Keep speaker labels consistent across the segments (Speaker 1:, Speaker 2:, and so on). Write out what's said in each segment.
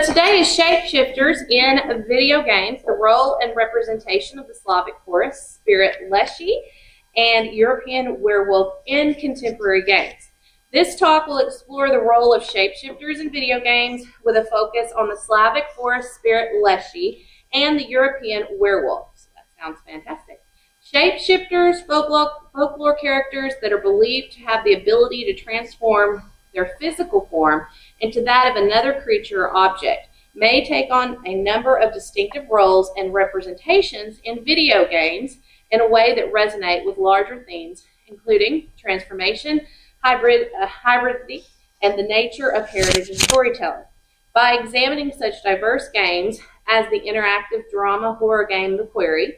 Speaker 1: today is Shapeshifters in video games, the role and representation of the Slavic forest spirit Leshy and European werewolf in contemporary games. This talk will explore the role of shapeshifters in video games with a focus on the Slavic forest spirit Leshy and the European werewolf. So that sounds fantastic. Shapeshifters, folklore characters that are believed to have the ability to transform their physical form into that of another creature or object, may take on a number of distinctive roles and representations in video games in a way that resonate with larger themes, including transformation, hybridity, and the nature of heritage and storytelling. By examining such diverse games as the interactive drama horror game The Quarry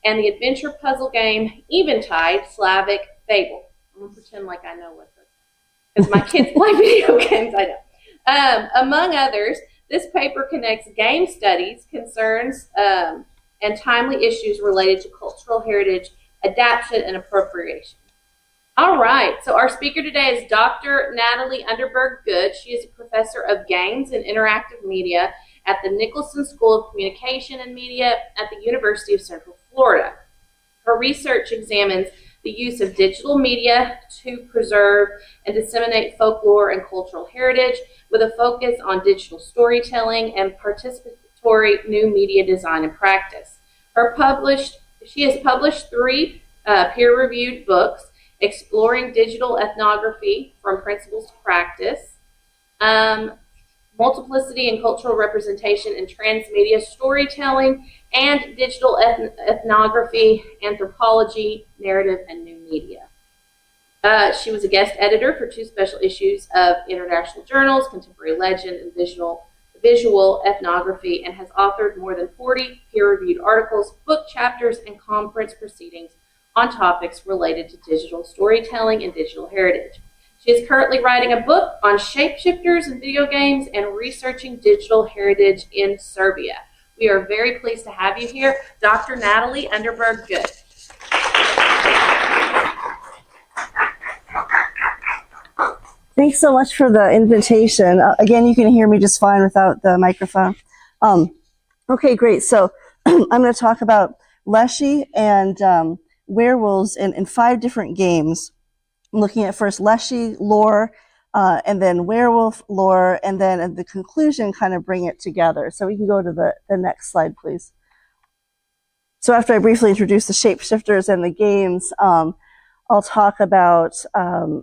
Speaker 1: and the adventure puzzle game Eventide Slavic Fable. I'm going to pretend like I know what this is, because my kids play video games, I know. Among others, this paper connects game studies, concerns, and timely issues related to cultural heritage, adaptation, and appropriation. All right, so our speaker today is Dr. Natalie Underberg-Goode. She is a professor of games and interactive media at the Nicholson School of Communication and Media at the University of Central Florida. Her research examines the use of digital media to preserve and disseminate folklore and cultural heritage with a focus on digital storytelling and participatory new media design and practice. She has published 3 peer-reviewed books, Exploring Digital Ethnography from Principles to Practice, Multiplicity and Cultural Representation in Transmedia Storytelling, and Digital Ethnography, Anthropology, Narrative, and New Media. She was a guest editor for 2 special issues of international journals, Contemporary Legend and Visual Ethnography, and has authored more than 40 peer-reviewed articles, book chapters, and conference proceedings on topics related to digital storytelling and digital heritage. She is currently writing a book on shapeshifters in video games and researching digital heritage in Serbia. We are very pleased to have you here, Dr. Natalie Underberg-Goode.
Speaker 2: Thanks so much for the invitation. Again, you can hear me just fine without the microphone. Okay, great. So I'm going to talk about Leshy and werewolves in 5 different games. I'm looking at first Leshy lore, and then werewolf lore, and then at the conclusion kind of bring it together. So we can go to the next slide, please. So after I briefly introduce the shapeshifters and the games, I'll talk about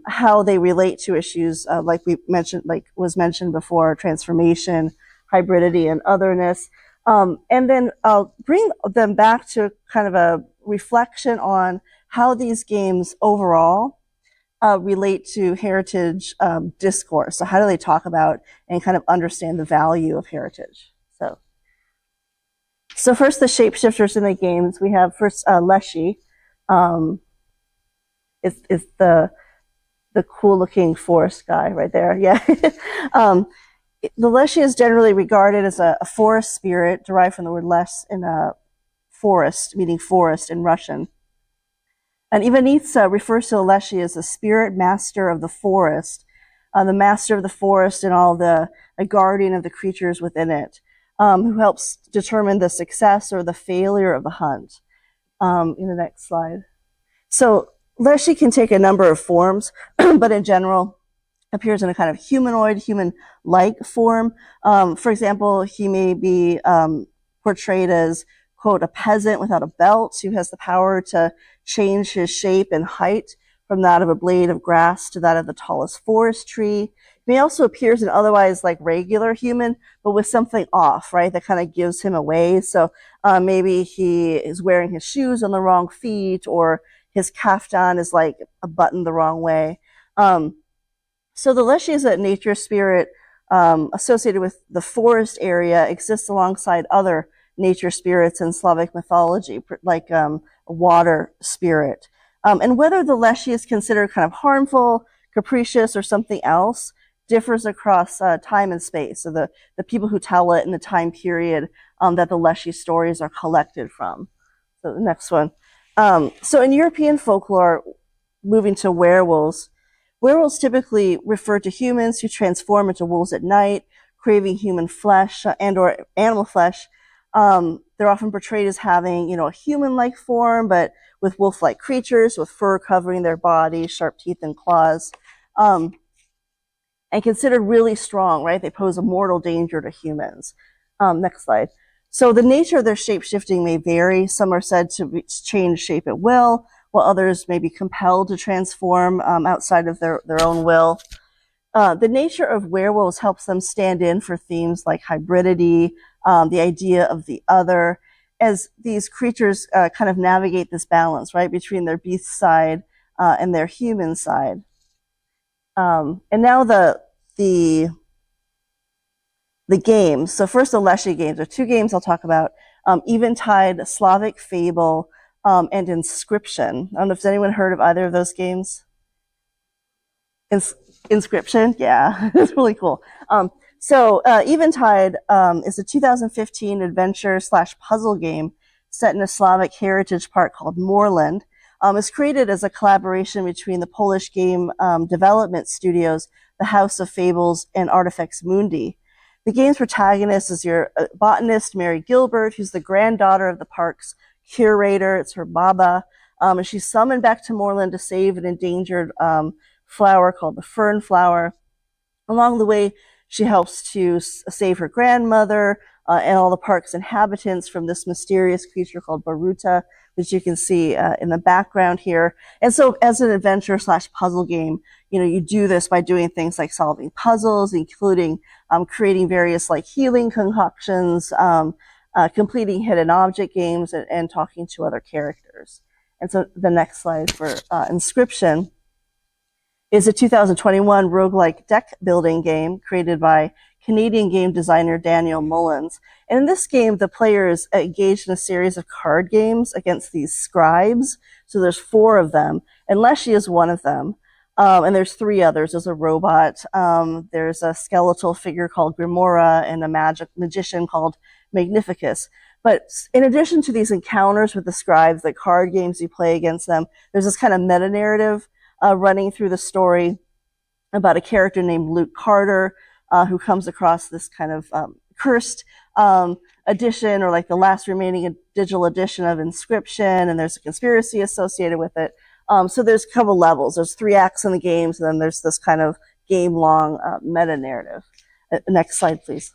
Speaker 2: how they relate to issues like was mentioned before, transformation, hybridity, and otherness. And then I'll bring them back to kind of a reflection on how these games overall relate to heritage discourse. So how do they talk about and kind of understand the value of heritage? So first, the shapeshifters in the games. We have first Leshy. Is the cool-looking forest guy right there? Yeah. The Leshy is generally regarded as a forest spirit, derived from the word les in a forest, meaning forest in Russian. And Ivanitsa refers to the Leshy as the spirit master of the forest, the master of the forest and all a guardian of the creatures within it, who helps determine the success or the failure of the hunt. In the next slide. So Leshy can take a number of forms, but in general appears in a kind of humanoid, human-like form. For example, he may be portrayed as, quote, a peasant without a belt who has the power to change his shape and height from that of a blade of grass to that of the tallest forest tree. He may also appear as an otherwise like regular human, but with something off, right, that kind of gives him away. So maybe he is wearing his shoes on the wrong feet, or his kaftan is like a button the wrong way. So the Leshy is a nature spirit associated with the forest area, exists alongside other nature spirits in Slavic mythology, like a water spirit. And whether the Leshy is considered kind of harmful, capricious, or something else differs across time and space. So the people who tell it in the time period that the Leshy stories are collected from. So the next one. So in European folklore, moving to werewolves, werewolves typically refer to humans who transform into wolves at night, craving human flesh and or animal flesh. They're often portrayed as having, a human-like form, but with wolf-like creatures, with fur covering their body, sharp teeth and claws, and considered really strong, right? They pose a mortal danger to humans. Next slide. So the nature of their shape-shifting may vary. Some are said to change shape at will, while others may be compelled to transform outside of their own will. The nature of werewolves helps them stand in for themes like hybridity, the idea of the other, as these creatures kind of navigate this balance, right, between their beast side and their human side. And now the games. So first, the Leshy games. There are two games I'll talk about: Eventide, Slavic Fable, and Inscription. I don't know if anyone heard of either of those games. Inscription, yeah, it's really cool. So Eventide is a 2015 adventure/puzzle game set in a Slavic heritage park called Moorland. It's created as a collaboration between the Polish game development studios, the House of Fables, and Artifex Mundi. The game's protagonist is your botanist, Mary Gilbert, who's the granddaughter of the park's curator. It's her baba. And she's summoned back to Moorland to save an endangered flower called the fern flower. Along the way, she helps to save her grandmother and all the park's inhabitants from this mysterious creature called Baruta, which you can see in the background here. And so as an adventure/puzzle game, you do this by doing things like solving puzzles, including creating various like healing concoctions, completing hidden object games, and talking to other characters. And so the next slide for Inscription is a 2021 roguelike deck building game created by Canadian game designer Daniel Mullins. And in this game, the player is engaged in a series of card games against these scribes. So there's 4 of them, and Leshy is one of them. And there's 3 others. There's a robot, there's a skeletal figure called Grimora, and a magician called Magnificus. But in addition to these encounters with the scribes, the card games you play against them, there's this kind of meta-narrative running through the story about a character named Luke Carter, who comes across this kind of cursed edition, or like the last remaining digital edition of Inscription, and there's a conspiracy associated with it. So there's a couple levels. There's 3 acts in the games, and then there's this kind of game-long meta-narrative. Next slide, please.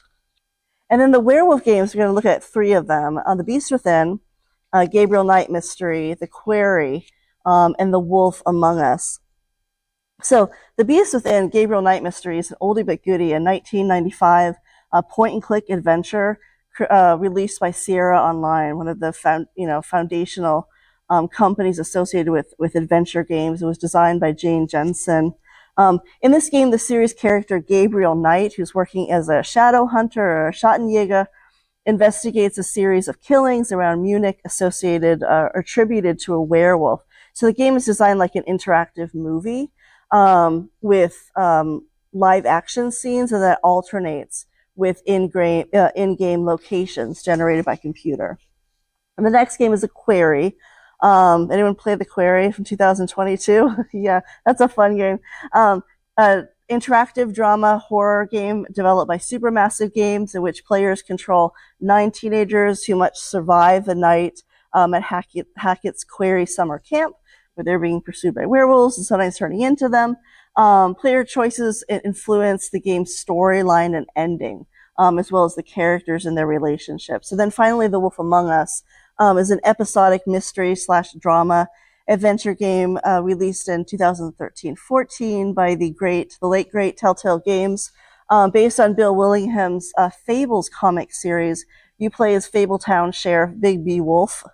Speaker 2: And then the werewolf games, we're going to look at 3 of them. The Beast Within, Gabriel Knight Mystery, The Quarry, and The Wolf Among Us. So The Beast Within, Gabriel Knight Mystery is an oldie but goodie, a 1995 point-and-click adventure released by Sierra Online, one of the foundational companies associated with adventure games. It was designed by Jane Jensen. In this game, the series character Gabriel Knight, who's working as a shadow hunter or a Schattenjäger, investigates a series of killings around Munich associated or attributed to a werewolf. So the game is designed like an interactive movie with live action scenes, and that alternates with in-game locations generated by computer. And the next game is A Quarry. Anyone play The Quarry from 2022? Yeah, that's a fun game. Interactive drama horror game developed by Supermassive Games, in which players control 9 teenagers who must survive the night at Hackett's Quarry summer camp, where they're being pursued by werewolves and sometimes turning into them. Player choices influence the game's storyline and ending, as well as the characters and their relationships. So then finally, The Wolf Among Us is an episodic mystery/drama adventure game released in 2013-14 by the late great Telltale Games, based on Bill Willingham's Fables comic series. You play as Fabletown Sheriff Big B Wolf,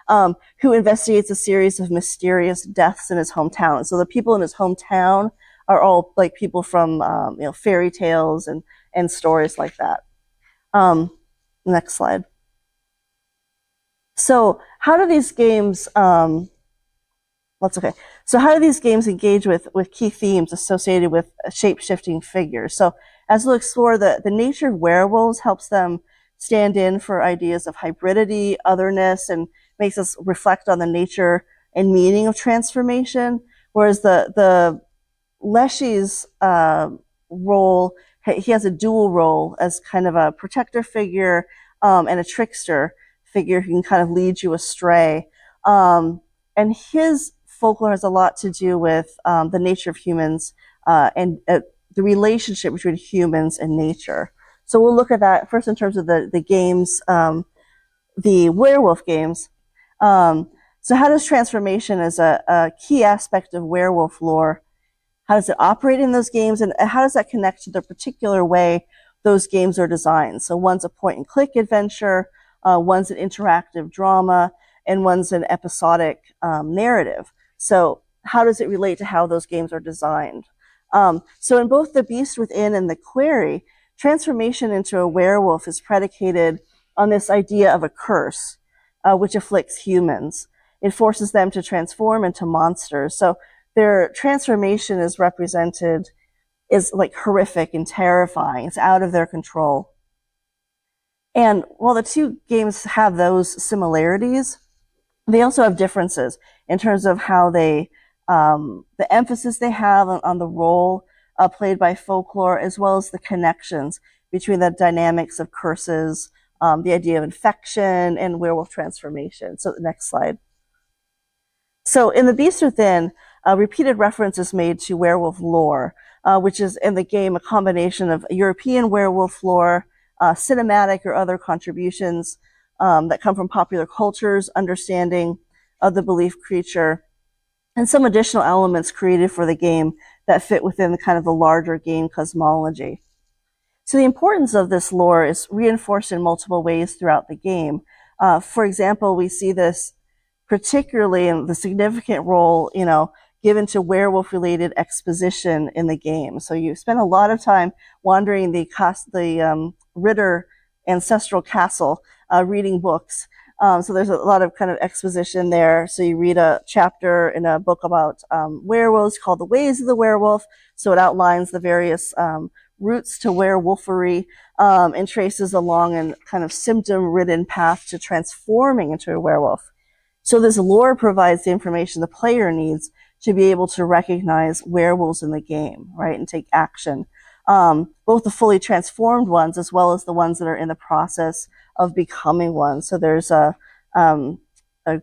Speaker 2: who investigates a series of mysterious deaths in his hometown. So the people in his hometown are all like people from fairy tales and stories like that. Next slide. So how do these games So how do these games engage with key themes associated with shape-shifting figures? So as we'll explore, the nature of werewolves helps them stand in for ideas of hybridity, otherness, and makes us reflect on the nature and meaning of transformation. Whereas the Leshy's role he has a dual role as kind of a protector figure and a trickster figure who can kind of lead you astray. And his folklore has a lot to do with the nature of humans and the relationship between humans and nature. So we'll look at that first in terms of the games, the werewolf games. So how does transformation as a key aspect of werewolf lore, how does it operate in those games, and how does that connect to the particular way those games are designed? So one's a point-and-click adventure, one's an interactive drama, and one's an episodic narrative. So how does it relate to how those games are designed? So in both The Beast Within and The Quarry, transformation into a werewolf is predicated on this idea of a curse, which afflicts humans. It forces them to transform into monsters. So their transformation is represented is like horrific and terrifying. It's out of their control. And while the two games have those similarities, they also have differences in terms of how they, the emphasis they have on the role played by folklore, as well as the connections between the dynamics of curses, the idea of infection, and werewolf transformation. So the next slide. So in The Beast Within, repeated reference is made to werewolf lore, which is in the game a combination of European werewolf lore, cinematic or other contributions that come from popular cultures, understanding of the belief creature, and some additional elements created for the game that fit within the kind of the larger game cosmology. So the importance of this lore is reinforced in multiple ways throughout the game. For example, we see this particularly in the significant role, given to werewolf-related exposition in the game. So you spend a lot of time wandering the Ritter ancestral castle, reading books. So there's a lot of kind of exposition there. So you read a chapter in a book about werewolves called The Ways of the Werewolf. So it outlines the various routes to werewolfery and traces along a kind of symptom-ridden path to transforming into a werewolf. So this lore provides the information the player needs to be able to recognize werewolves in the game, right, and take action. Both the fully transformed ones as well as the ones that are in the process of becoming one. So there's a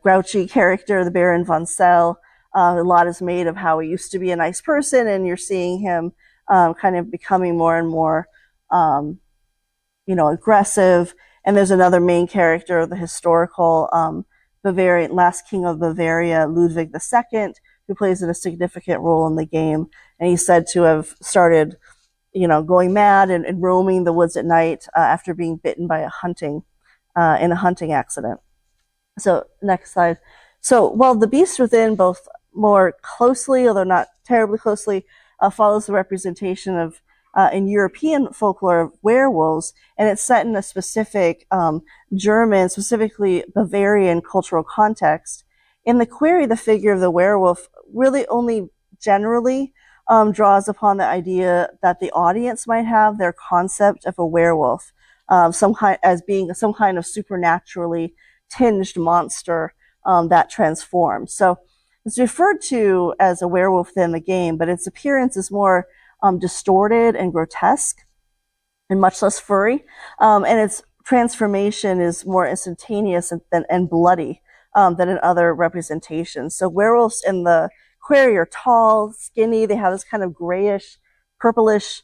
Speaker 2: grouchy character, the Baron von Sell. A lot is made of how he used to be a nice person, and you're seeing him kind of becoming more and more, aggressive. And there's another main character, the historical Bavarian, last king of Bavaria, Ludwig II, who plays a significant role in the game. And he's said to have started, going mad and roaming the woods at night after being bitten by in a hunting accident. So next slide. So while The Beast Within both more closely, although not terribly closely, follows the representation of in European folklore of werewolves, and it's set in a specific German, specifically Bavarian cultural context. In The Quarry, the figure of the werewolf really only generally draws upon the idea that the audience might have their concept of a werewolf, as being some kind of supernaturally tinged monster that transforms. So it's referred to as a werewolf in the game, but its appearance is more distorted and grotesque and much less furry. And its transformation is more instantaneous and bloody than in other representations. So werewolves in The Quarry are tall, skinny. They have this kind of grayish, purplish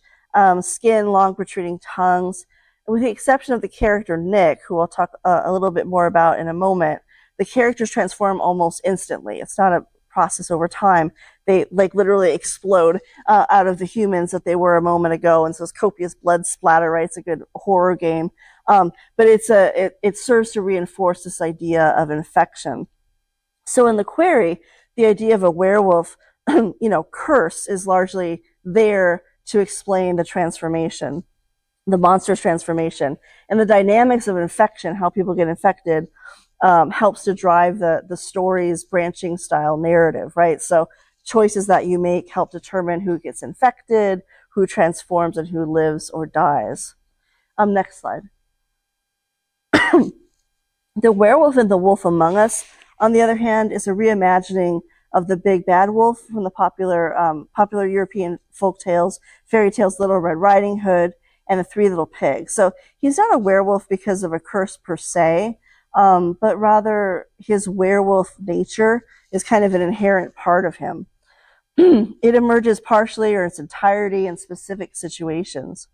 Speaker 2: skin, long protruding tongues. And with the exception of the character Nick, who I'll talk a little bit more about in a moment, the characters transform almost instantly. It's not a process over time. They literally explode out of the humans that they were a moment ago, and so it's copious blood splatter, right? It's a good horror game. But it serves to reinforce this idea of infection. So in The Quarry, the idea of a werewolf, curse is largely there to explain the transformation, the monster's transformation, and the dynamics of infection, how people get infected, helps to drive the story's branching style narrative, right? So choices that you make help determine who gets infected, who transforms, and who lives or dies. Next slide. The Werewolf in The Wolf Among Us, on the other hand, is a reimagining of the big bad wolf from the popular European folk tales, fairy tales, Little Red Riding Hood, and the Three Little Pigs. So he's not a werewolf because of a curse per se, but rather his werewolf nature is kind of an inherent part of him. It emerges partially or its entirety in specific situations,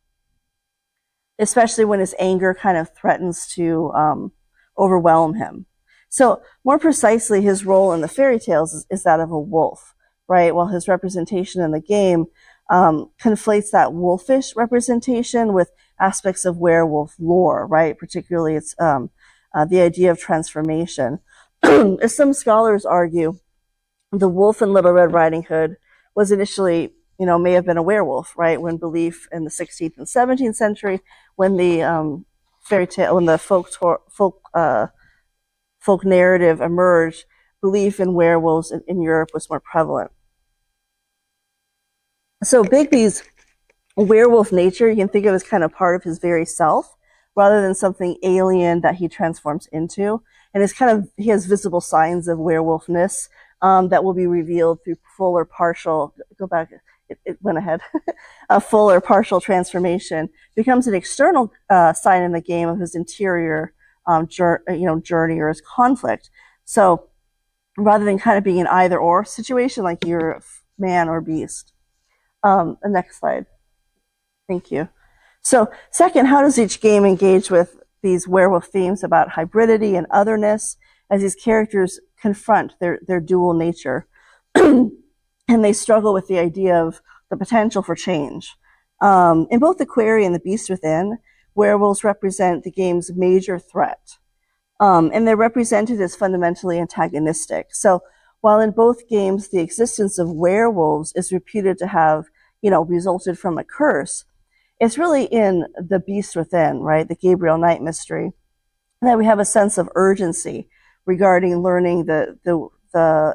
Speaker 2: especially when his anger kind of threatens to overwhelm him. So more precisely, his role in the fairy tales is that of a wolf, right? While his representation in the game conflates that wolfish representation with aspects of werewolf lore, right? Particularly it's the idea of transformation. As some scholars argue, the wolf in Little Red Riding Hood was initially, may have been a werewolf, right? When belief in the 16th and 17th century, when the fairy tale, when the folk narrative emerged, belief in werewolves in Europe was more prevalent. So Bigby's werewolf nature, you can think of as kind of part of his very self, rather than something alien that he transforms into. And he has visible signs of werewolfness that will be revealed through full or partial, it went ahead, a full or partial transformation, becomes an external sign in the game of his interior journey or his conflict. So rather than kind of being an either or situation, like you're man or beast. The next slide. Thank you. So second, how does each game engage with these werewolf themes about hybridity and otherness as these characters confront their dual nature? And they struggle with the idea of the potential for change. In both the Query and the Beast Within, werewolves represent the game's major threat. And they're represented as fundamentally antagonistic. So while in both games the existence of werewolves is reputed to have, resulted from a curse, it's really in the Beast Within, right, the Gabriel Knight mystery, that we have a sense of urgency regarding learning the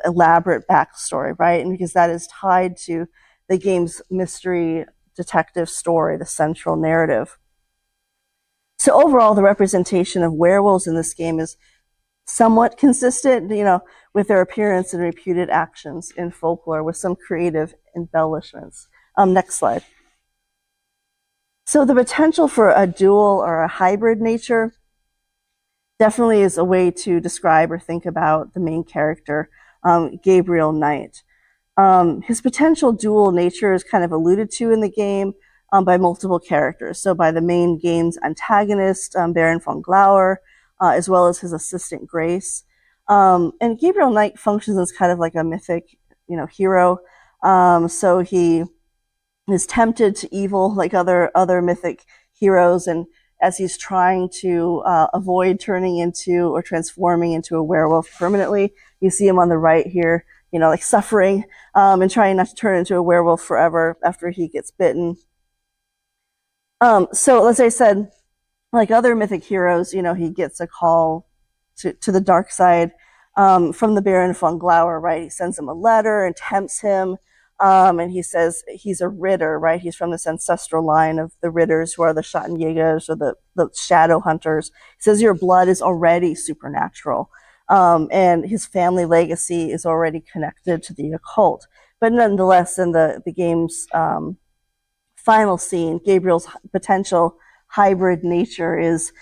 Speaker 2: elaborate backstory, right? And because that is tied to the game's mystery detective story, the central narrative. So overall, the representation of werewolves in this game is somewhat consistent, with their appearance and reputed actions in folklore, with some creative embellishments. Next slide. So the potential for a dual or a hybrid nature definitely is a way to describe or think about the main character, Gabriel Knight. His potential dual nature is kind of alluded to in the game by multiple characters. So by the main game's antagonist, Baron von Glauer, as well as his assistant Grace. And Gabriel Knight functions as kind of like a mythic, hero. So he is tempted to evil like other mythic heroes, and as he's trying to avoid turning into or transforming into a werewolf permanently, you see him on the right here, like suffering and trying not to turn into a werewolf forever after he gets bitten. So as I said, like other mythic heroes, he gets a call to the dark side from the Baron von Glauer, right? He sends him a letter and tempts him. And he says he's a Ritter, right? He's from this ancestral line of the Ritters, who are the Schattenjägers, or the shadow hunters. He says your blood is already supernatural. And his family legacy is already connected to the occult. But nonetheless, in the game's final scene, Gabriel's potential hybrid nature is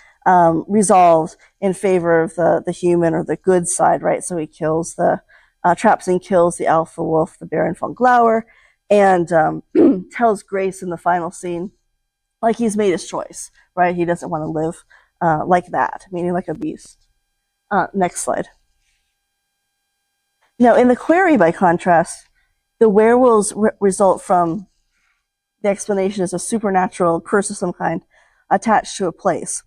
Speaker 2: resolved in favor of the human or the good side, right? So he kills traps and kills the alpha wolf, the Baron von Glauer, and tells Grace in the final scene, like he's made his choice, right? He doesn't want to live like that, meaning like a beast. Next slide. Now, in the Query, by contrast, the werewolves result from the explanation as a supernatural curse of some kind attached to a place.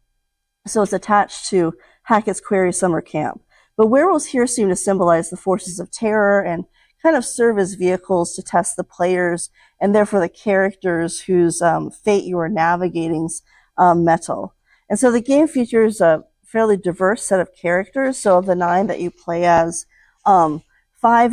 Speaker 2: So it's attached to Hackett's Query summer camp. But werewolves here seem to symbolize the forces of terror and kind of serve as vehicles to test the players and therefore the characters whose fate you are navigating's mettle. And so the game features a fairly diverse set of characters. So of the 9 that you play as, 5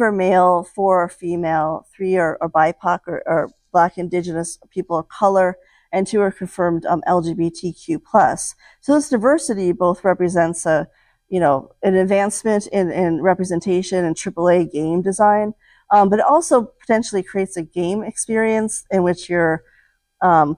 Speaker 2: are male, 4 are female, 3 are BIPOC or Black, Indigenous, people of color, and 2 are confirmed LGBTQ+. So this diversity both represents a an advancement in representation and AAA game design, but it also potentially creates a game experience in which you're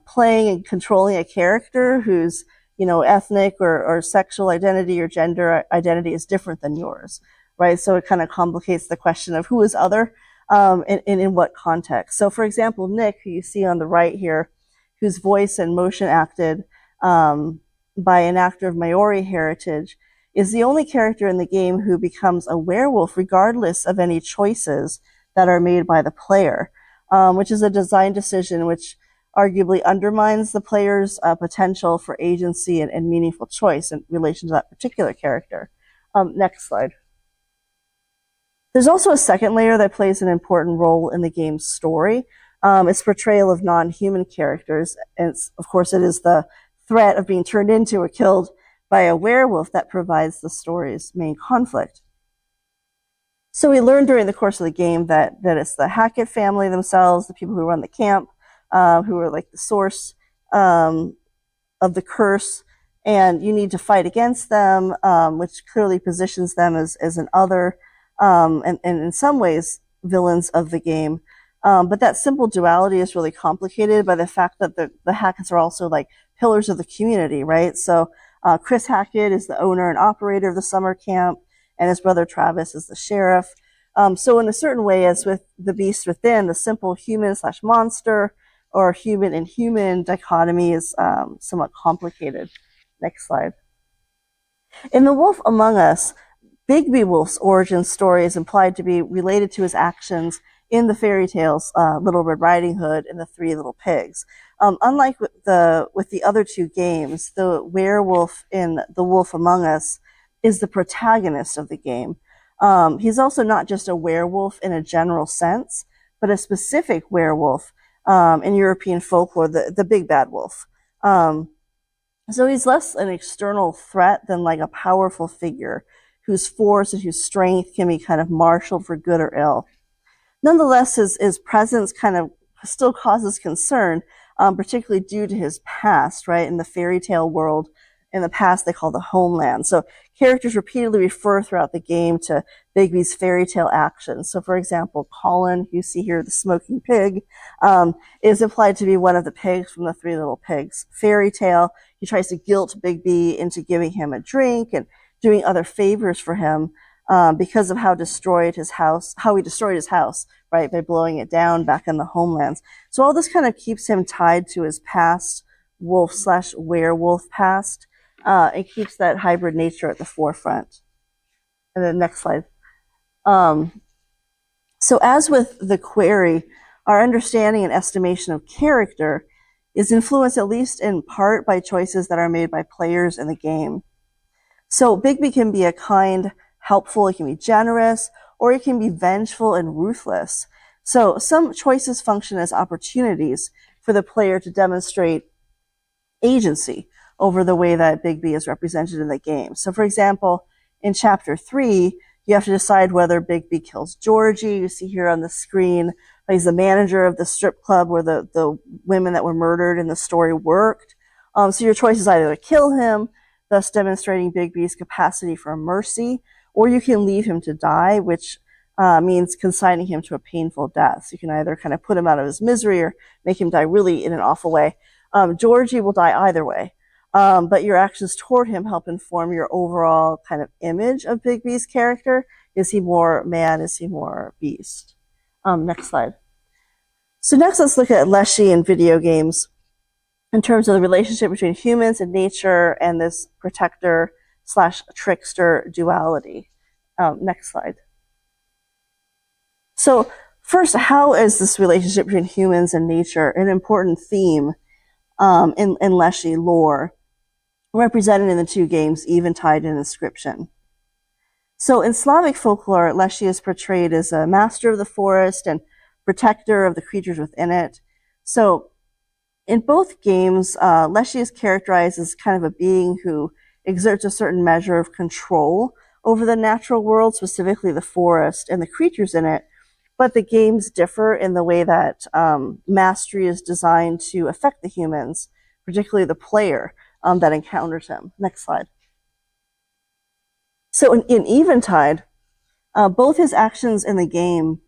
Speaker 2: playing and controlling a character whose ethnic or sexual identity or gender identity is different than yours, right? So it kind of complicates the question of who is other, and in what context. So for example, Nick, who you see on the right here, whose voice and motion acted by an actor of Maori heritage, is the only character in the game who becomes a werewolf regardless of any choices that are made by the player, which is a design decision which arguably undermines the player's potential for agency and meaningful choice in relation to that particular character. Next slide. There's also a second layer that plays an important role in the game's story. It's portrayal of non-human characters, and of course it is the threat of being turned into or killed by a werewolf that provides the story's main conflict. So we learned during the course of the game that it's the Hackett family themselves, the people who run the camp, who are like the source of the curse, and you need to fight against them, which clearly positions them as an other, and in some ways villains of the game. But that simple duality is really complicated by the fact that the Hacketts are also like pillars of the community, right? So Chris Hackett is the owner and operator of the summer camp, and his brother Travis is the sheriff. So in a certain way, as with the beast within, the simple human/monster or human and human dichotomy is somewhat complicated. Next slide. In The Wolf Among Us, Bigby Wolf's origin story is implied to be related to his actions in the fairy tales Little Red Riding Hood and the Three Little Pigs. Unlike with the other two games, the werewolf in The Wolf Among Us is the protagonist of the game. He's also not just a werewolf in a general sense, but a specific werewolf in European folklore, the big bad wolf. So he's less an external threat than like a powerful figure whose force and whose strength can be kind of marshaled for good or ill. Nonetheless, his presence kind of still causes concern, particularly due to his past, right? In the fairy tale world, in the past they call the homeland. So characters repeatedly refer throughout the game to Bigby's fairy tale actions. So for example, Colin, who you see here, the smoking pig, is implied to be one of the pigs from the Three Little Pigs fairy tale. He tries to guilt Bigby into giving him a drink and doing other favors for him because of how he destroyed his house, right, by blowing it down back in the homelands. So all this kind of keeps him tied to his past wolf/werewolf past. It keeps that hybrid nature at the forefront. And then next slide. So as with the query, our understanding and estimation of character is influenced at least in part by choices that are made by players in the game. So Bigby can be a kind, helpful, he can be generous, or he can be vengeful and ruthless. So some choices function as opportunities for the player to demonstrate agency over the way that Bigby is represented in the game. So for example, in chapter 3, you have to decide whether Bigby kills Georgie. You see here on the screen, he's the manager of the strip club where the women that were murdered in the story worked. So your choice is either to kill him, thus demonstrating Bigby's capacity for mercy, or you can leave him to die, which means consigning him to a painful death. So you can either kind of put him out of his misery or make him die really in an awful way. Georgie will die either way. But your actions toward him help inform your overall kind of image of Bigby's character. Is he more man? Is he more beast? Next slide. So next, let's look at Leshy in video games in terms of the relationship between humans and nature and this protector/trickster duality. Next slide. So first, how is this relationship between humans and nature an important theme in Leshy lore, represented in the two games, Eventide and Inscription? So in Slavic folklore, Leshy is portrayed as a master of the forest and protector of the creatures within it. So in both games, Leshy is characterized as kind of a being who exerts a certain measure of control over the natural world, specifically the forest and the creatures in it. But the games differ in the way that mastery is designed to affect the humans, particularly the player that encounters him. Next slide. So in Eventide, both his actions in the game,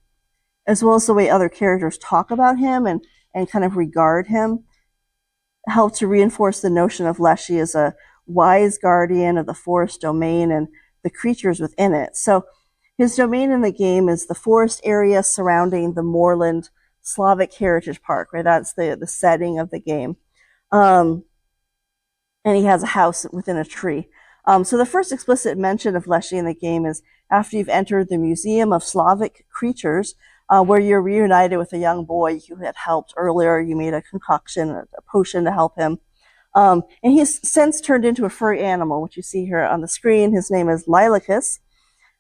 Speaker 2: as well as the way other characters talk about him and kind of regard him, help to reinforce the notion of Leshy as a wise guardian of the forest domain and the creatures within it. So his domain in the game is the forest area surrounding the Moorland Slavic Heritage Park, right? That's the setting of the game. And he has a house within a tree. So the first explicit mention of Leshy in the game is after you've entered the Museum of Slavic Creatures, where you're reunited with a young boy you had helped earlier. You made a concoction, a potion to help him. And he's since turned into a furry animal, which you see here on the screen. His name is Lilacus.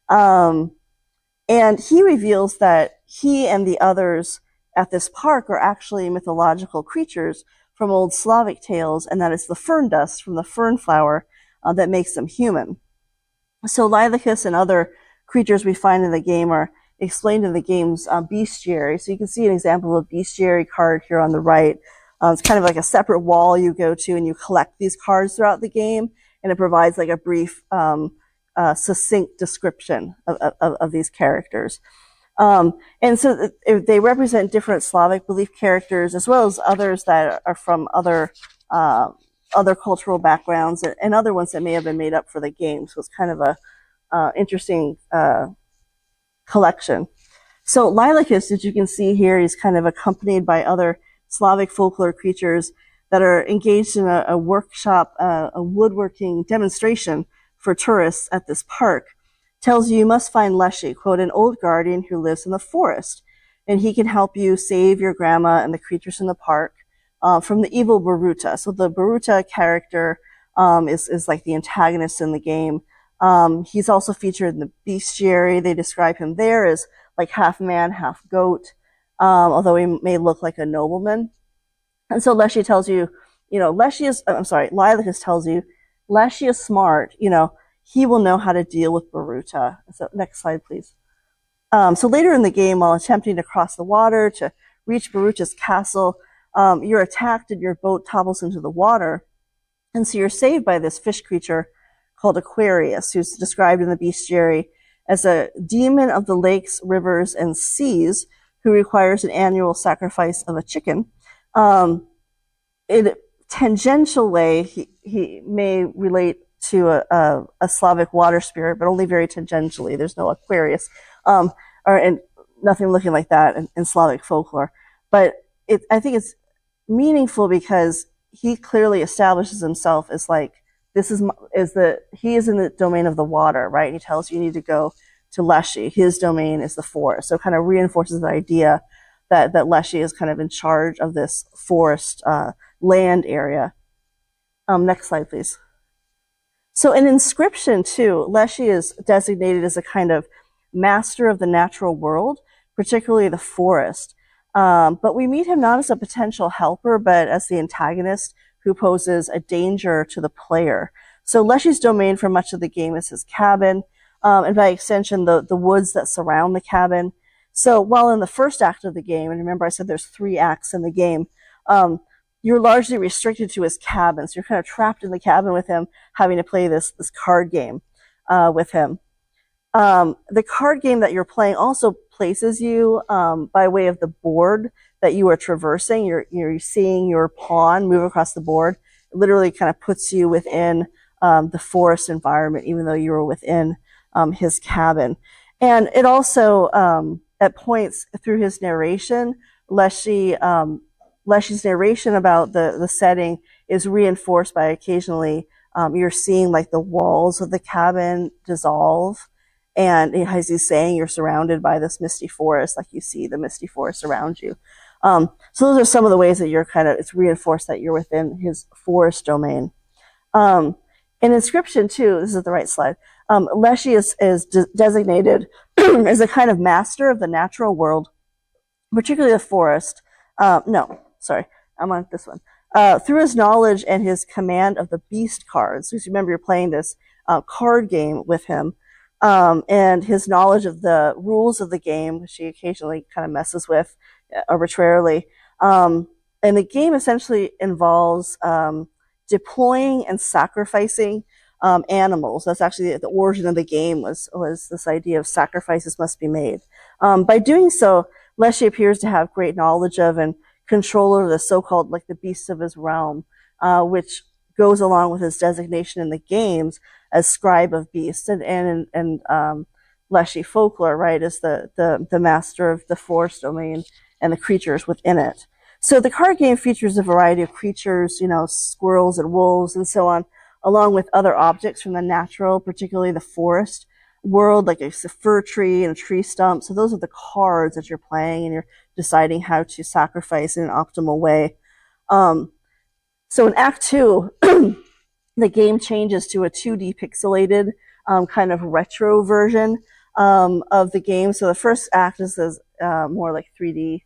Speaker 2: And he reveals that he and the others at this park are actually mythological creatures from old Slavic tales, and that it's the fern dust from the fern flower that makes them human. So Lilacus and other creatures we find in the game are explained in the game's bestiary. So you can see an example of a bestiary card here on the right. It's kind of like a separate wall you go to, and you collect these cards throughout the game, and it provides like a brief, succinct description of these characters. And so they represent different Slavic belief characters, as well as others that are from other cultural backgrounds and other ones that may have been made up for the game. So it's kind of a interesting collection. So Lilacus, as you can see here, is kind of accompanied by other Slavic folklore creatures that are engaged in a workshop, a woodworking demonstration for tourists at this park. Tells you must find Leshy, quote, an old guardian who lives in the forest, and he can help you save your grandma and the creatures in the park from the evil Baruta. So the Baruta character is like the antagonist in the game. He's also featured in the bestiary. They describe him there as like half man, half goat, although he may look like a nobleman. And so Leshy tells you, Lilacus tells you, Leshy is smart, he will know how to deal with Baruta. So next slide, please. So later in the game, while attempting to cross the water to reach Baruta's castle, you're attacked and your boat topples into the water. And so you're saved by this fish creature called Aquarius, who's described in the bestiary as a demon of the lakes, rivers, and seas who requires an annual sacrifice of a chicken. In a tangential way, he may relate to a Slavic water spirit, but only very tangentially. There's no Aquarius, and nothing looking like that in Slavic folklore. But I think it's meaningful because he clearly establishes himself as like, he is in the domain of the water, right? And he tells you need to go to Leshy. His domain is the forest. So it kind of reinforces the idea that Leshy is kind of in charge of this forest land area. Next slide, please. So in Inscription, too, Leshy is designated as a kind of master of the natural world, particularly the forest. But we meet him not as a potential helper, but as the antagonist who poses a danger to the player. So Leshy's domain for much of the game is his cabin, and by extension, the woods that surround the cabin. So while in the first act of the game, and remember I said there's 3 acts in the game, you're largely restricted to his cabin. So you're kind of trapped in the cabin with him, having to play this card game with him. The card game that you're playing also places you by way of the board that you are traversing. You're seeing your pawn move across the board. It literally kind of puts you within the forest environment, even though you were within his cabin. And it also, at points through his narration, Leshy's narration about the setting is reinforced by occasionally you're seeing like the walls of the cabin dissolve, and as he's saying, you're surrounded by this misty forest, like you see the misty forest around you. So those are some of the ways that it's reinforced that you're within his forest domain. In Inscription, too, this is the right slide, Leshy is designated as a kind of master of the natural world, particularly the forest. Sorry, I'm on this one. Through his knowledge and his command of the beast cards, because remember you're playing this card game with him, and his knowledge of the rules of the game, which he occasionally kind of messes with arbitrarily. And the game essentially involves deploying and sacrificing animals. That's actually the origin of the game, was this idea of sacrifices must be made. By doing so, Leshy appears to have great knowledge of and control over the so-called like the beasts of his realm, which goes along with his designation in the games as scribe of beasts, and Leshy folklore, right, is the master of the forest domain and the creatures within it. So the card game features a variety of creatures, squirrels and wolves and so on, along with other objects from the natural, particularly the forest world, like a fir tree and a tree stump. So those are the cards that you're playing, and you're deciding how to sacrifice in an optimal way. So in Act 2, the game changes to a 2D pixelated kind of retro version of the game. So the first act is more like 3D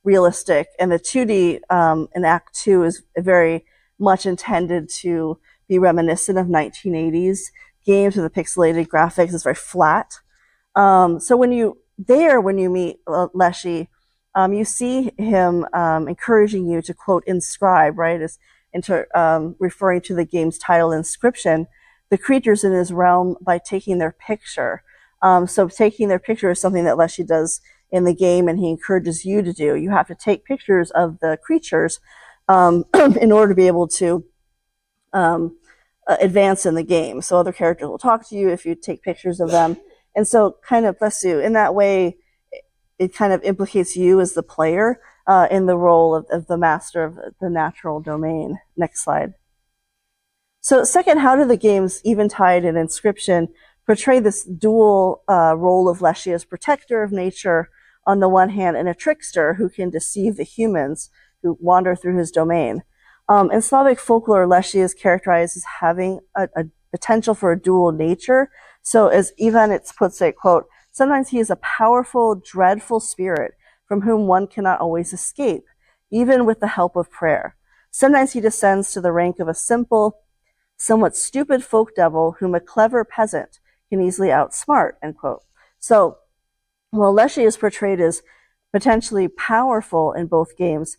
Speaker 2: realistic, and the 2D in Act 2 is very much intended to be reminiscent of 1980s games with the pixelated graphics. It's very flat. So when you meet Leshy, you see him encouraging you to, quote, inscribe, right, referring to the game's title, inscription, the creatures in his realm by taking their picture. So taking their picture is something that Leshy does in the game, and he encourages you to do. You have to take pictures of the creatures in order to be able to advance in the game. So other characters will talk to you if you take pictures of them. And so kind of, bless you, in that way, it kind of implicates you as the player in the role of the master of the natural domain. Next slide. So second, how do the games Eventide and Inscription portray this dual role of Leshy as protector of nature on the one hand, and a trickster who can deceive the humans who wander through his domain? In Slavic folklore, Leshy is characterized as having a potential for a dual nature. So as Ivan puts it, quote, sometimes he is a powerful, dreadful spirit from whom one cannot always escape, even with the help of prayer. Sometimes he descends to the rank of a simple, somewhat stupid folk devil whom a clever peasant can easily outsmart, end quote. So while Leshy is portrayed as potentially powerful in both games,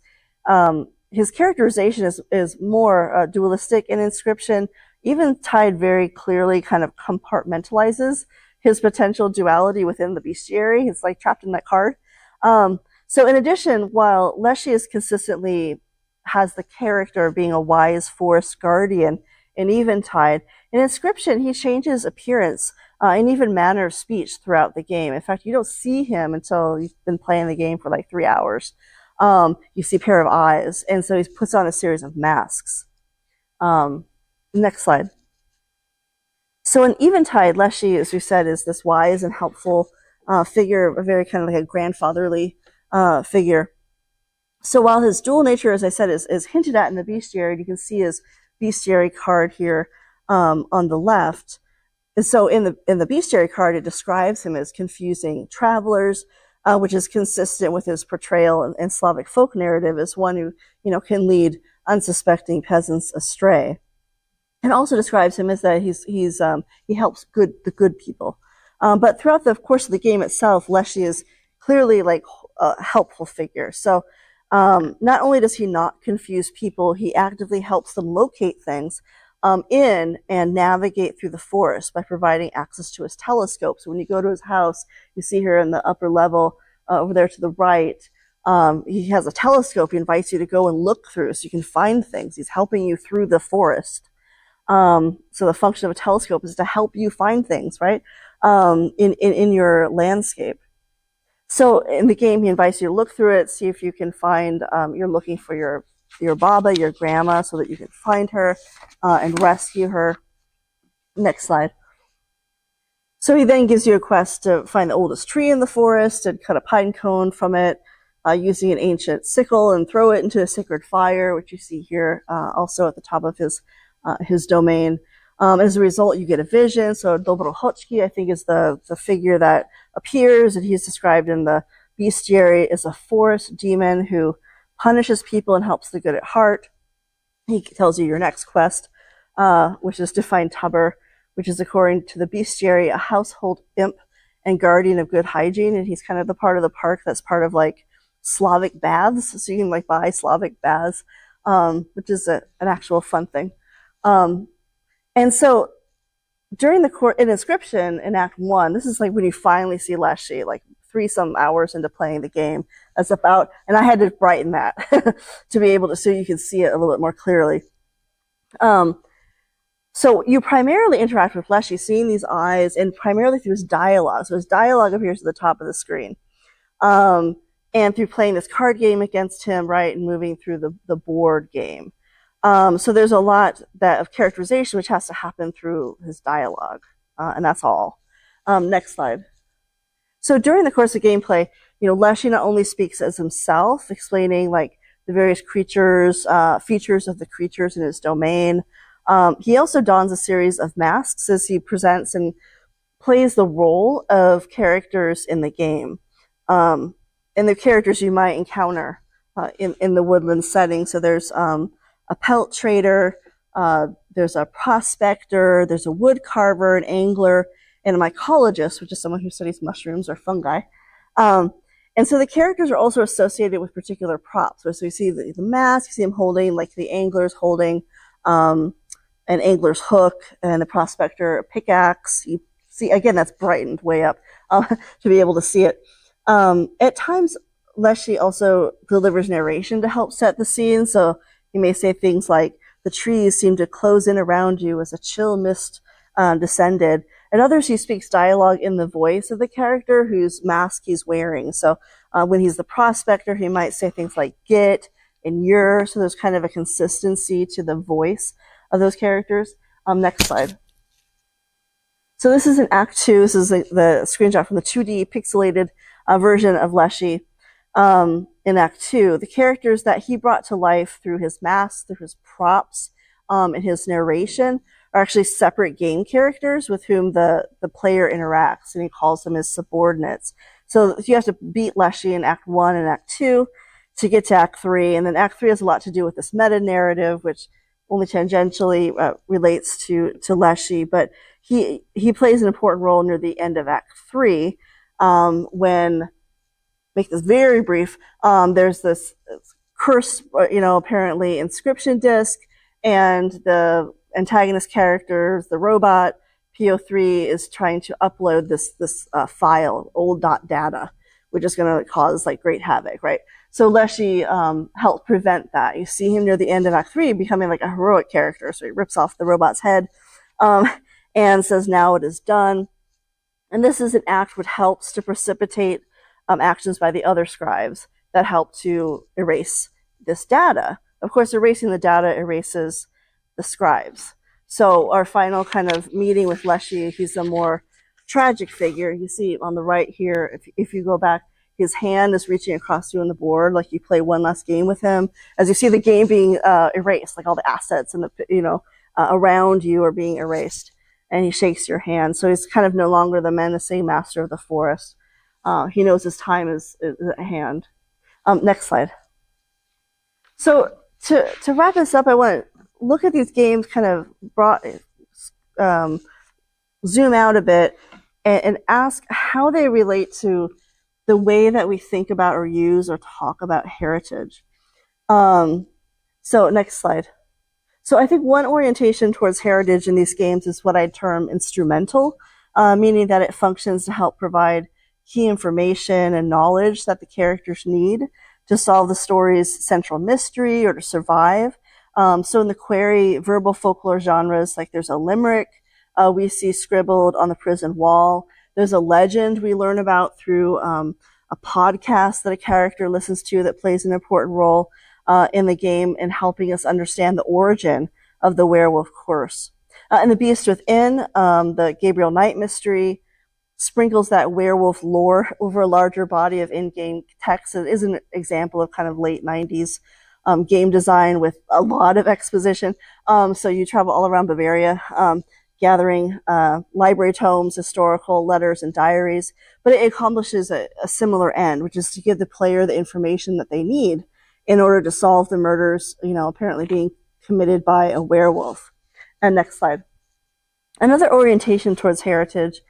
Speaker 2: his characterization is more dualistic. In Inscription, Eventide very clearly kind of compartmentalizes his potential duality within the bestiary. He's like trapped in that card. So in addition, while Leshy is consistently has the character of being a wise forest guardian in Eventide, in Inscription, he changes appearance and even manner of speech throughout the game. In fact, you don't see him until you've been playing the game for like 3 hours. You see a pair of eyes, and so he puts on a series of masks. Next slide. So in Eventide, Leshy, as we said, is this wise and helpful figure, a very kind of like a grandfatherly figure. So while his dual nature, as I said, is hinted at in the bestiary, you can see his bestiary card here on the left. And so in the bestiary card, it describes him as confusing travelers, which is consistent with his portrayal in Slavic folk narrative as one who, can lead unsuspecting peasants astray. And also describes him as that he helps the good people. But throughout the course of the game itself, Leshy is clearly like a helpful figure. So not only does he not confuse people, he actively helps them locate things in and navigate through the forest by providing access to his telescope. So when you go to his house, you see here in the upper level over there to the right, he has a telescope he invites you to go and look through so you can find things. He's helping you through the forest. So the function of a telescope is to help you find things, right, in your landscape. So in the game, he invites you to look through it, see if you can find, you're looking for your Baba, your grandma, so that you can find her and rescue her. Next slide. So he then gives you a quest to find the oldest tree in the forest and cut a pine cone from it using an ancient sickle and throw it into a sacred fire, which you see here also at the top of his domain. As a result, you get a vision. So Dobrohochki, I think, is the figure that appears, and he's described in the bestiary as a forest demon who punishes people and helps the good at heart. He tells you your next quest, which is to find Tubber, which is, according to the bestiary, a household imp and guardian of good hygiene. And he's kind of the part of the park that's part of like Slavic baths. So you can like buy Slavic baths, which is an actual fun thing. And so during the inscription in Act 1, this is like when you finally see Leshy, like 3-some hours into playing the game. That's about, and I had to brighten that to be able to, so you can see it a little bit more clearly. So you primarily interact with Leshy, seeing these eyes, and primarily through his dialogue. So his dialogue appears at the top of the screen. And through playing this card game against him, right, and moving through the board game. So there's a lot of characterization which has to happen through his dialogue, and that's all. Next slide. So during the course of gameplay, Leshy not only speaks as himself, explaining like the various creatures, features of the creatures in his domain. He also dons a series of masks as he presents and plays the role of characters in the game, and the characters you might encounter in the woodland setting. So there's a pelt trader, there's a prospector, there's a wood carver, an angler, and a mycologist, which is someone who studies mushrooms or fungi. And so the characters are also associated with particular props. So you see the mask, you see him holding, like the angler's holding an angler's hook, and the prospector a pickaxe. You see, again, that's brightened way up to be able to see it. At times, Leshy also delivers narration to help set the scene. So he may say things like, "The trees seem to close in around you as a chill mist descended." And others, he speaks dialogue in the voice of the character whose mask he's wearing. So when he's the prospector, he might say things like "get" and "you're." So there's kind of a consistency to the voice of those characters. Next slide. So this is in Act 2. This is the screenshot from the 2D pixelated version of Leshy in Act 2. The characters that he brought to life through his mask, through his props, and his narration are actually separate game characters with whom the player interacts, and he calls them his subordinates. So you have to beat Leshy in Act 1 and Act 2 to get to Act 3, and then Act 3 has a lot to do with this meta-narrative, which only tangentially relates to Leshy, but he plays an important role near the end of Act 3 when, make this very brief, there's this curse, apparently inscription disc, and the antagonist character, the robot, PO3, is trying to upload this file, old .data, which is going to cause like great havoc, right? So Leshy helped prevent that. You see him near the end of Act 3 becoming like a heroic character. So he rips off the robot's head and says, "Now it is done." And this is an act which helps to precipitate actions by the other scribes that help to erase this data. Of course, erasing the data erases the scribes. So our final kind of meeting with Leshy, he's a more tragic figure. You see on the right here, if you go back, his hand is reaching across you on the board, like you play one last game with him. As you see the game being erased, like all the assets and the around you are being erased, and he shakes your hand. So he's kind of no longer the menacing master of the forest. He knows his time is at hand. Next slide. So to wrap this up, I want to look at these games, kind of zoom out a bit, and ask how they relate to the way that we think about or use or talk about heritage. So next slide. So I think one orientation towards heritage in these games is what I'd term instrumental, meaning that it functions to help provide key information and knowledge that the characters need to solve the story's central mystery or to survive. So in the query verbal folklore genres, like there's a limerick we see scribbled on the prison wall. There's a legend we learn about through a podcast that a character listens to that plays an important role in the game in helping us understand the origin of the werewolf curse. And the Beast Within, the Gabriel Knight mystery, sprinkles that werewolf lore over a larger body of in-game text. It is an example of kind of late 90s game design with a lot of exposition. So you travel all around Bavaria, gathering library tomes, historical letters, and diaries. But it accomplishes a similar end, which is to give the player the information that they need in order to solve the murders, apparently being committed by a werewolf. And next slide. Another orientation towards heritage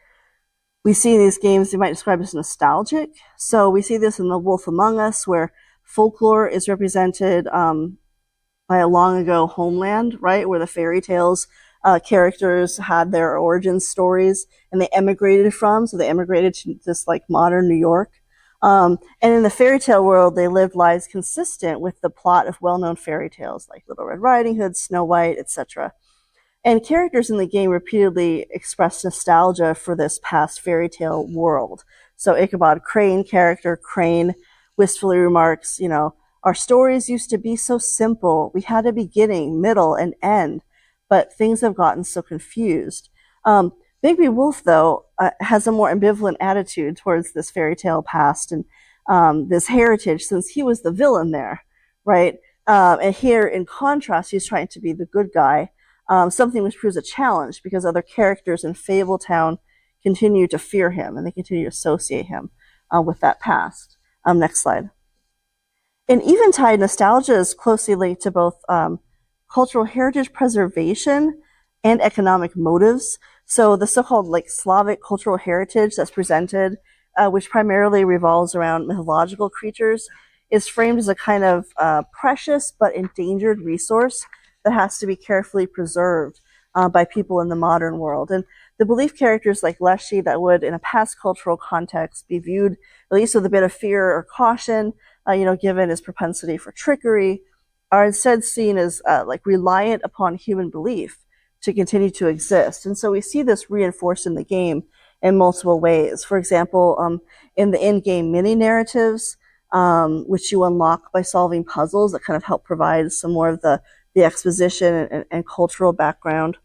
Speaker 2: we see in these games, you might describe as nostalgic. So we see this in The Wolf Among Us, where folklore is represented by a long ago homeland, right, where the fairy tales characters had their origin stories and they emigrated from. So they emigrated to this like modern New York. And in the fairy tale world, they lived lives consistent with the plot of well-known fairy tales like Little Red Riding Hood, Snow White, etc. And characters in the game repeatedly express nostalgia for this past fairy tale world. So Ichabod Crane character, Crane, wistfully remarks, our stories used to be so simple. We had a beginning, middle, and end, but things have gotten so confused. Bigby Wolf, though, has a more ambivalent attitude towards this fairy tale past and this heritage, since he was the villain there, right? And here, in contrast, he's trying to be the good guy, something which proves a challenge because other characters in Fabletown continue to fear him and they continue to associate him with that past. Next slide. In Eventide, nostalgia is closely linked to both cultural heritage preservation and economic motives. So the so-called Slavic cultural heritage that's presented, which primarily revolves around mythological creatures, is framed as a kind of precious but endangered resource that has to be carefully preserved by people in the modern world. And the belief characters like Leshy that would, in a past cultural context, be viewed at least with a bit of fear or caution, given his propensity for trickery, are instead seen as reliant upon human belief to continue to exist. And so we see this reinforced in the game in multiple ways. For example, in the in-game mini-narratives, which you unlock by solving puzzles that kind of help provide some more of the exposition and cultural background.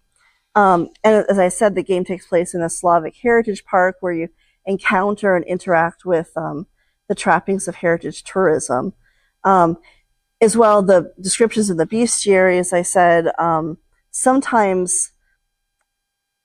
Speaker 2: And as I said, the game takes place in a Slavic heritage park where you encounter and interact with the trappings of heritage tourism. As well, the descriptions of the bestiary, as I said, sometimes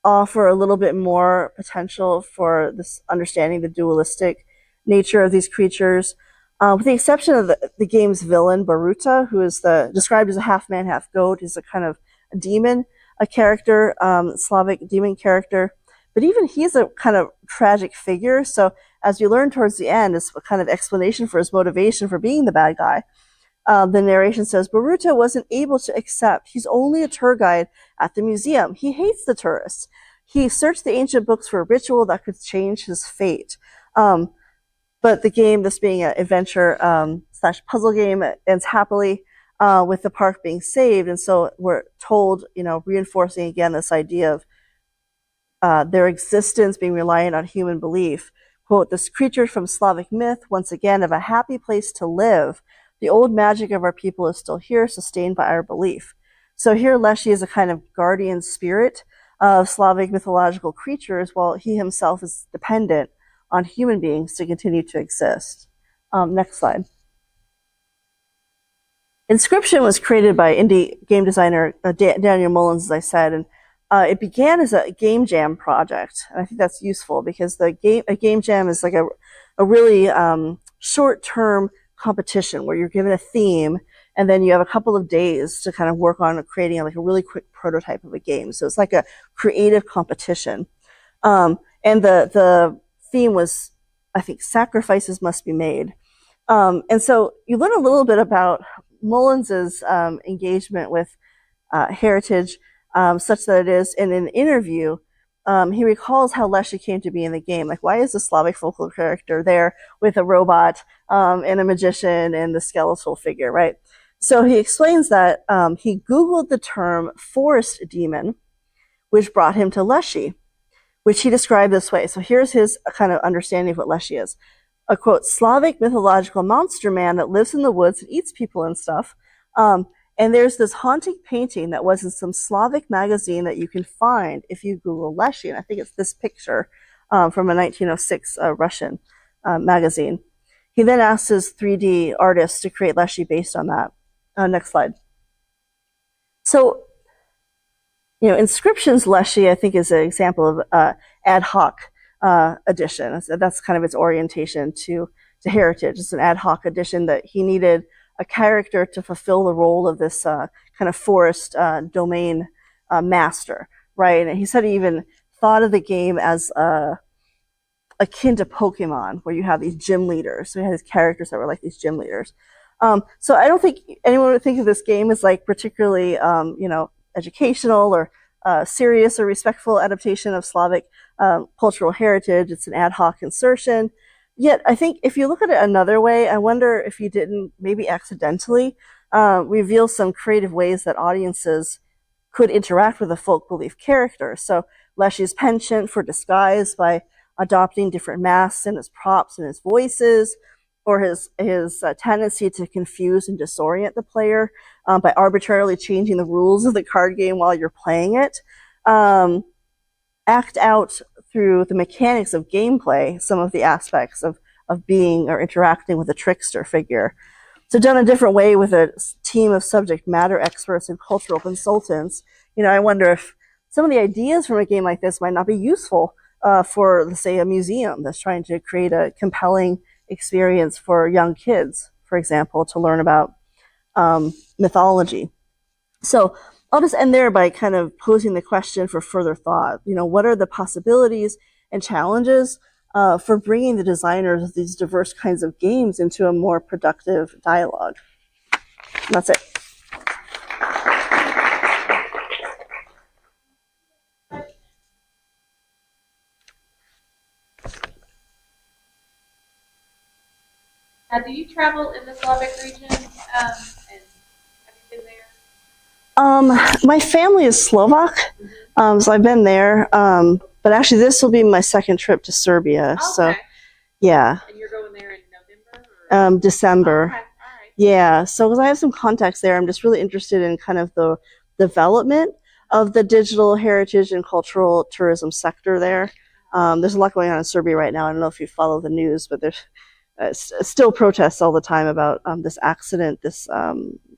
Speaker 2: offer a little bit more potential for this understanding the dualistic nature of these creatures. With the exception of the game's villain, Baruta, who is described as a half-man, half-goat. He's a kind of a demon, a character, Slavic demon character. But even he's a kind of tragic figure. So as we learn towards the end, it's a kind of explanation for his motivation for being the bad guy. The narration says, Baruta wasn't able to accept. He's only a tour guide at the museum. He hates the tourists. He searched the ancient books for a ritual that could change his fate. But the game, this being an adventure / puzzle game, ends happily with the park being saved. And so we're told, reinforcing again this idea of their existence being reliant on human belief. Quote, this creature from Slavic myth, once again, of a happy place to live. The old magic of our people is still here, sustained by our belief. So here Leshy is a kind of guardian spirit of Slavic mythological creatures, while he himself is dependent on human beings to continue to exist. Next slide. Inscription was created by indie game designer Daniel Mullins, as I said, and it began as a game jam project. And I think that's useful because a game jam is like a really short-term competition where you're given a theme and then you have a couple of days to kind of work on creating a really quick prototype of a game. So it's like a creative competition. And the theme was, I think, sacrifices must be made. And so you learn a little bit about Mullins's engagement with heritage, such that it is in an interview, he recalls how Leshy came to be in the game. Like, why is the Slavic folklore character there with a robot and a magician and the skeletal figure, right? So he explains that he Googled the term forest demon, which brought him to Leshy, which he described this way. So here's his kind of understanding of what Leshy is. A, quote, Slavic mythological monster man that lives in the woods and eats people and stuff. And there's this haunting painting that was in some Slavic magazine that you can find if you Google Leshy. And I think it's this picture from a 1906 Russian magazine. He then asked his 3D artist to create Leshy based on that. Next slide. So, Inscription's Leshy, I think, is an example of ad hoc addition. That's kind of its orientation to heritage. It's an ad hoc addition that he needed a character to fulfill the role of this kind of forest domain master, right? And he said he even thought of the game as akin to Pokemon, where you have these gym leaders. So he had these characters that were like these gym leaders. So I don't think anyone would think of this game as like particularly, educational or serious or respectful adaptation of Slavic cultural heritage. It's an ad hoc insertion. Yet, I think if you look at it another way, I wonder if you didn't maybe accidentally reveal some creative ways that audiences could interact with a folk belief character. So Leshy's penchant for disguise by adopting different masks and his props and his voices, or his tendency to confuse and disorient the player by arbitrarily changing the rules of the card game while you're playing it. Act out through the mechanics of gameplay some of the aspects of being or interacting with a trickster figure. So done a different way with a team of subject matter experts and cultural consultants, I wonder if some of the ideas from a game like this might not be useful for, let's say, a museum that's trying to create a compelling experience for young kids, for example, to learn about mythology. So I'll just end there by kind of posing the question for further thought. What are the possibilities and challenges for bringing the designers of these diverse kinds of games into a more productive dialogue? And that's it.
Speaker 1: Now, do you travel in the Slavic region, and have you been there?
Speaker 2: My family is Slovak, so I've been there. But actually, this will be my second trip to Serbia.
Speaker 1: Okay.
Speaker 2: So, yeah.
Speaker 1: And you're going there in November? Or?
Speaker 2: December.
Speaker 1: Okay. All right.
Speaker 2: Yeah. So, because I have some contacts there, I'm just really interested in kind of the development of the digital heritage and cultural tourism sector there. There's a lot going on in Serbia right now. I don't know if you follow the news, but there's still protests all the time about this accident, this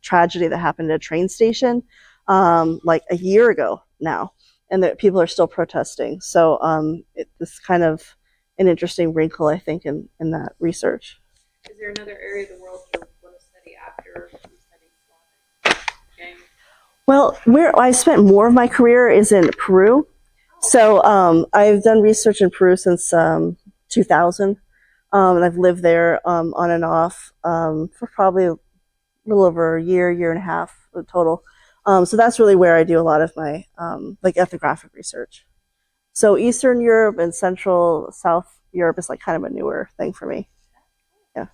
Speaker 2: tragedy that happened at a train station like a year ago now, and that people are still protesting. So it's kind of an interesting wrinkle, I think, in that research.
Speaker 1: Is there another area of the world you want to study after you study Slavic games?
Speaker 2: Well, where I spent more of my career is in Peru. So I've done research in Peru since 2000. And I've lived there on and off for probably a little over a year and a half total. So that's really where I do a lot of my like ethnographic research. So Eastern Europe and Central South Europe is like kind of a newer thing for me. Yeah.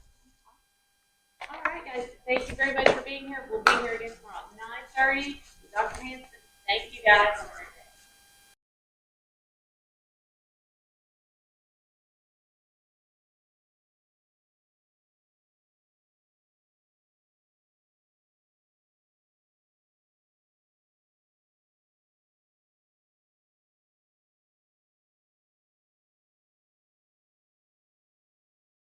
Speaker 1: All right, guys. Thank you very much for being here. We'll be here again tomorrow at 9:30 with Dr. Hanson. Thank you, guys.